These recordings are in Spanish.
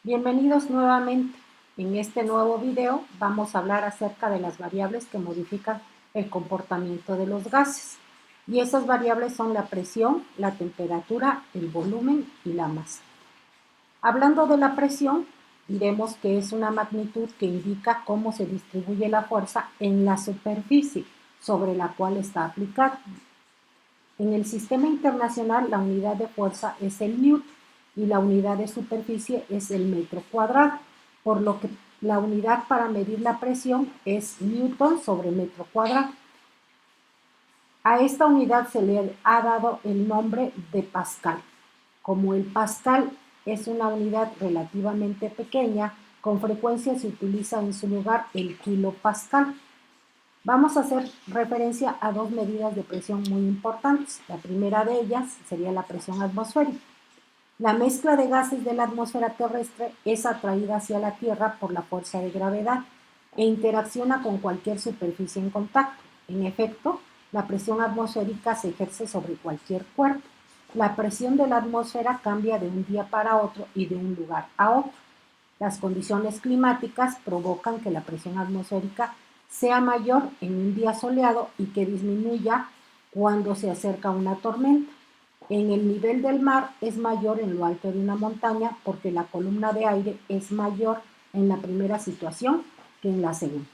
Bienvenidos nuevamente. En este nuevo video vamos a hablar acerca de las variables que modifican el comportamiento de los gases. Y esas variables son la presión, la temperatura, el volumen y la masa. Hablando de la presión, diremos que es una magnitud que indica cómo se distribuye la fuerza en la superficie sobre la cual está aplicada. En el sistema internacional, la unidad de fuerza es el newton y la unidad de superficie es el metro cuadrado, por lo que la unidad para medir la presión es newton sobre metro cuadrado. A esta unidad se le ha dado el nombre de pascal. Como el pascal es una unidad relativamente pequeña, con frecuencia se utiliza en su lugar el kilopascal. Vamos a hacer referencia a dos medidas de presión muy importantes. La primera de ellas sería la presión atmosférica. La mezcla de gases de la atmósfera terrestre es atraída hacia la Tierra por la fuerza de gravedad e interacciona con cualquier superficie en contacto. En efecto, la presión atmosférica se ejerce sobre cualquier cuerpo. La presión de la atmósfera cambia de un día para otro y de un lugar a otro. Las condiciones climáticas provocan que la presión atmosférica sea mayor en un día soleado y que disminuya cuando se acerca una tormenta. En el nivel del mar es mayor en lo alto de una montaña porque la columna de aire es mayor en la primera situación que en la segunda.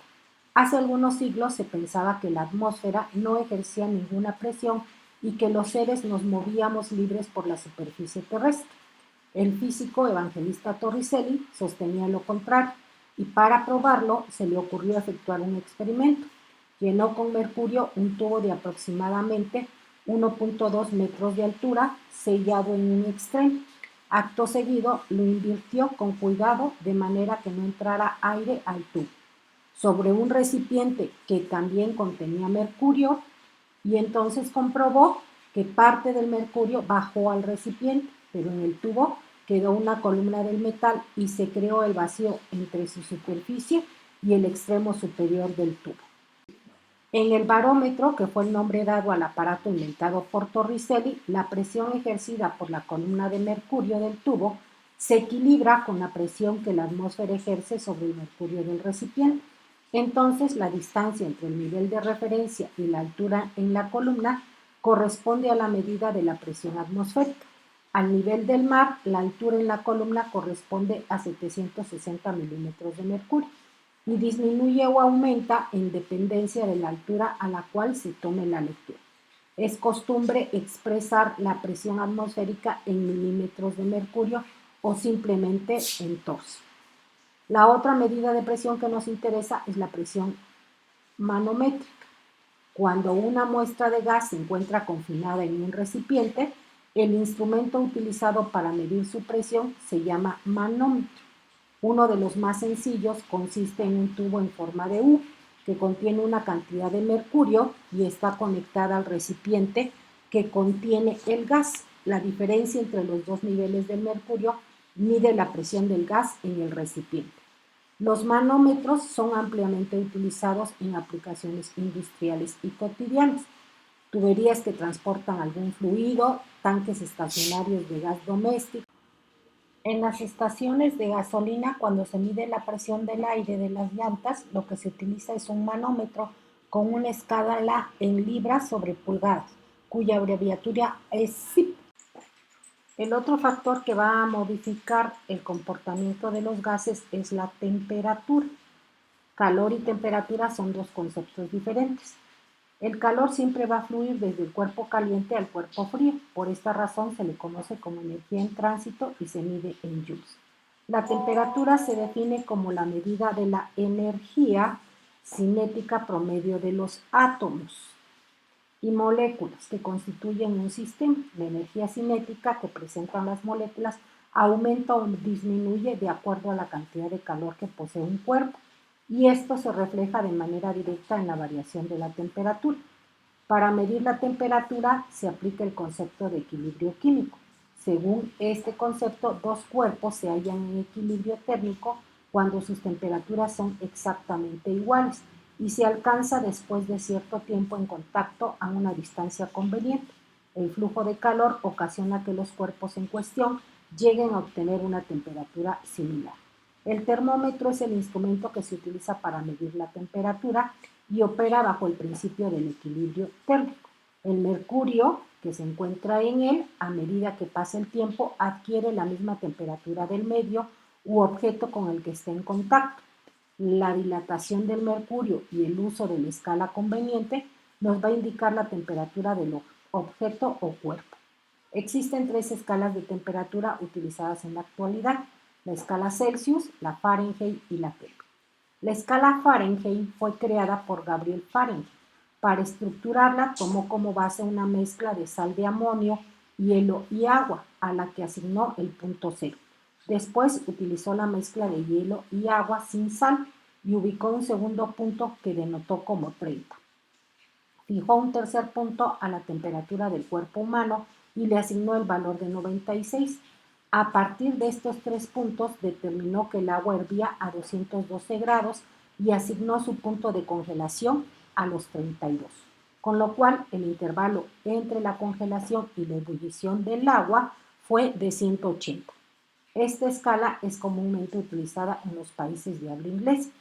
Hace algunos siglos se pensaba que la atmósfera no ejercía ninguna presión y que los seres nos movíamos libres por la superficie terrestre. El físico Evangelista Torricelli sostenía lo contrario y para probarlo se le ocurrió efectuar un experimento. Llenó con mercurio un tubo de aproximadamente 1.2 metros de altura, sellado en un extremo. Acto seguido lo invirtió con cuidado de manera que no entrara aire al tubo, sobre un recipiente que también contenía mercurio, y entonces comprobó que parte del mercurio bajó al recipiente, pero en el tubo quedó una columna del metal y se creó el vacío entre su superficie y el extremo superior del tubo. En el barómetro, que fue el nombre dado al aparato inventado por Torricelli, la presión ejercida por la columna de mercurio del tubo se equilibra con la presión que la atmósfera ejerce sobre el mercurio del recipiente. Entonces, la distancia entre el nivel de referencia y la altura en la columna corresponde a la medida de la presión atmosférica. Al nivel del mar, la altura en la columna corresponde a 760 milímetros de mercurio y disminuye o aumenta en dependencia de la altura a la cual se tome la lectura. Es costumbre expresar la presión atmosférica en milímetros de mercurio o simplemente en torsios. La otra medida de presión que nos interesa es la presión manométrica. Cuando una muestra de gas se encuentra confinada en un recipiente, el instrumento utilizado para medir su presión se llama manómetro. Uno de los más sencillos consiste en un tubo en forma de U que contiene una cantidad de mercurio y está conectada al recipiente que contiene el gas. La diferencia entre los dos niveles del mercurio mide la presión del gas en el recipiente. Los manómetros son ampliamente utilizados en aplicaciones industriales y cotidianas. Tuberías que transportan algún fluido, tanques estacionarios de gas doméstico. En las estaciones de gasolina, cuando se mide la presión del aire de las llantas, lo que se utiliza es un manómetro con una escala en libras sobre pulgadas, cuya abreviatura es SIP. El otro factor que va a modificar el comportamiento de los gases es la temperatura. Calor y temperatura son dos conceptos diferentes. El calor siempre va a fluir desde el cuerpo caliente al cuerpo frío. Por esta razón se le conoce como energía en tránsito y se mide en joules. La temperatura se define como la medida de la energía cinética promedio de los átomos y moléculas que constituyen un sistema. La energía cinética que presentan las moléculas aumenta o disminuye de acuerdo a la cantidad de calor que posee un cuerpo, y esto se refleja de manera directa en la variación de la temperatura. Para medir la temperatura se aplica el concepto de equilibrio químico. Según este concepto, dos cuerpos se hallan en equilibrio térmico cuando sus temperaturas son exactamente iguales y se alcanza después de cierto tiempo en contacto a una distancia conveniente. El flujo de calor ocasiona que los cuerpos en cuestión lleguen a obtener una temperatura similar. El termómetro es el instrumento que se utiliza para medir la temperatura y opera bajo el principio del equilibrio térmico. El mercurio que se encuentra en él, a medida que pasa el tiempo, adquiere la misma temperatura del medio u objeto con el que esté en contacto. La dilatación del mercurio y el uso de la escala conveniente nos va a indicar la temperatura del objeto o cuerpo. Existen 3 escalas de temperatura utilizadas en la actualidad: la escala Celsius, la Fahrenheit y la Kelvin. La escala Fahrenheit fue creada por Gabriel Fahrenheit. Para estructurarla tomó como base una mezcla de sal de amonio, hielo y agua, a la que asignó el punto cero. Después utilizó la mezcla de hielo y agua sin sal y ubicó un segundo punto que denotó como 30. Fijó un tercer punto a la temperatura del cuerpo humano y le asignó el valor de 96. A partir de estos 3 puntos determinó que el agua hervía a 212 grados y asignó su punto de congelación a los 32, con lo cual el intervalo entre la congelación y la ebullición del agua fue de 180. Esta escala es comúnmente utilizada en los países de habla inglesa.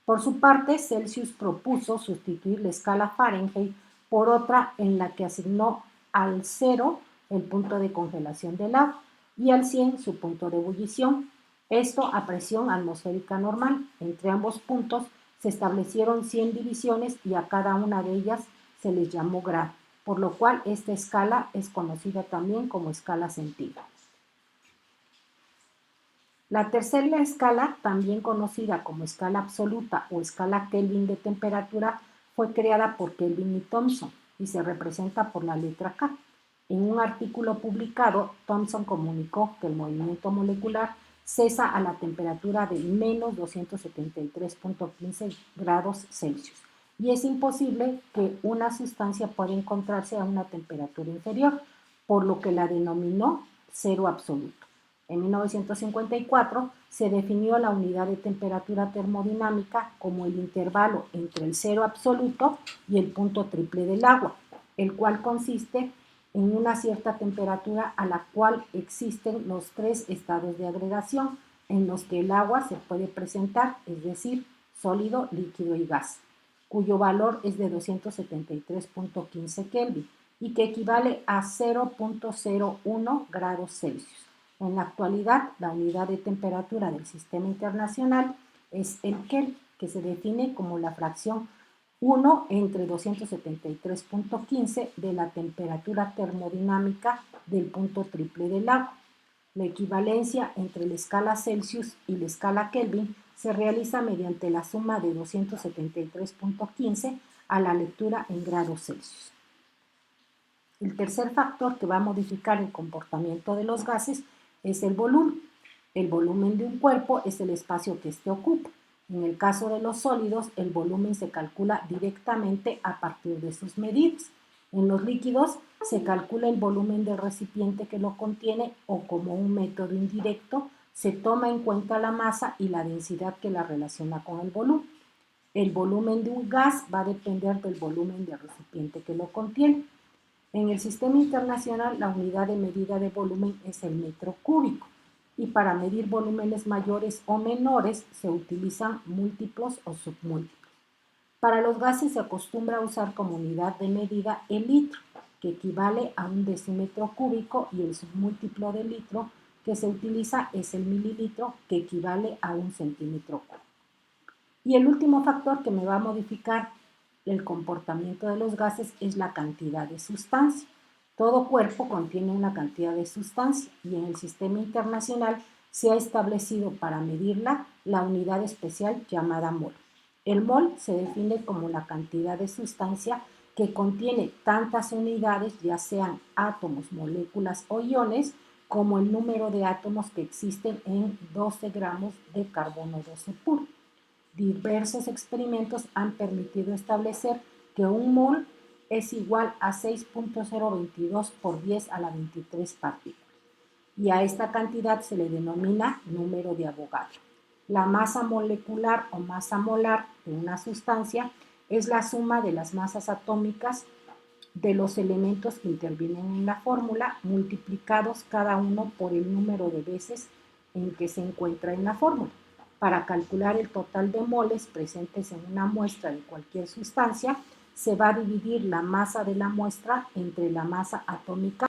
Por su parte, Celsius propuso sustituir la escala Fahrenheit por otra en la que asignó al 0 el punto de congelación del agua y al 100 su punto de ebullición. Esto a presión atmosférica normal. Entre ambos puntos se establecieron 100 divisiones y a cada una de ellas se les llamó grado, por lo cual esta escala es conocida también como escala centígrada. La tercera escala, también conocida como escala absoluta o escala Kelvin de temperatura, fue creada por Kelvin y Thomson y se representa por la letra K. En un artículo publicado, Thomson comunicó que el movimiento molecular cesa a la temperatura de menos 273.15 grados Celsius y es imposible que una sustancia pueda encontrarse a una temperatura inferior, por lo que la denominó cero absoluto. En 1954 se definió la unidad de temperatura termodinámica como el intervalo entre el cero absoluto y el punto triple del agua, el cual consiste en una cierta temperatura a la cual existen los 3 estados de agregación en los que el agua se puede presentar, es decir, sólido, líquido y gas, cuyo valor es de 273.15 Kelvin y que equivale a 0.01 grados Celsius. En la actualidad, la unidad de temperatura del Sistema Internacional es el Kelvin, que se define como la fracción 1 entre 273.15 de la temperatura termodinámica del punto triple del agua. La equivalencia entre la escala Celsius y la escala Kelvin se realiza mediante la suma de 273.15 a la lectura en grados Celsius. El tercer factor que va a modificar el comportamiento de los gases es el volumen. El volumen de un cuerpo es el espacio que éste ocupa. En el caso de los sólidos, el volumen se calcula directamente a partir de sus medidas. En los líquidos se calcula el volumen del recipiente que lo contiene o, como un método indirecto, se toma en cuenta la masa y la densidad que la relaciona con el volumen. El volumen de un gas va a depender del volumen del recipiente que lo contiene. En el Sistema Internacional, la unidad de medida de volumen es el metro cúbico y para medir volúmenes mayores o menores se utilizan múltiplos o submúltiplos. Para los gases se acostumbra a usar como unidad de medida el litro, que equivale a un decímetro cúbico, y el submúltiplo del litro que se utiliza es el mililitro, que equivale a un centímetro cúbico. Y el último factor que me va a modificar el comportamiento de los gases es la cantidad de sustancia. Todo cuerpo contiene una cantidad de sustancia y en el Sistema Internacional se ha establecido para medirla la unidad especial llamada mol. El mol se define como la cantidad de sustancia que contiene tantas unidades, ya sean átomos, moléculas o iones, como el número de átomos que existen en 12 gramos de carbono 12 puro. Diversos experimentos han permitido establecer que un mol es igual a 6.022 por 10 a la 23 partículas, y a esta cantidad se le denomina número de Avogadro. La masa molecular o masa molar de una sustancia es la suma de las masas atómicas de los elementos que intervienen en la fórmula, multiplicados cada uno por el número de veces en que se encuentra en la fórmula. Para calcular el total de moles presentes en una muestra de cualquier sustancia, se va a dividir la masa de la muestra entre la masa atómica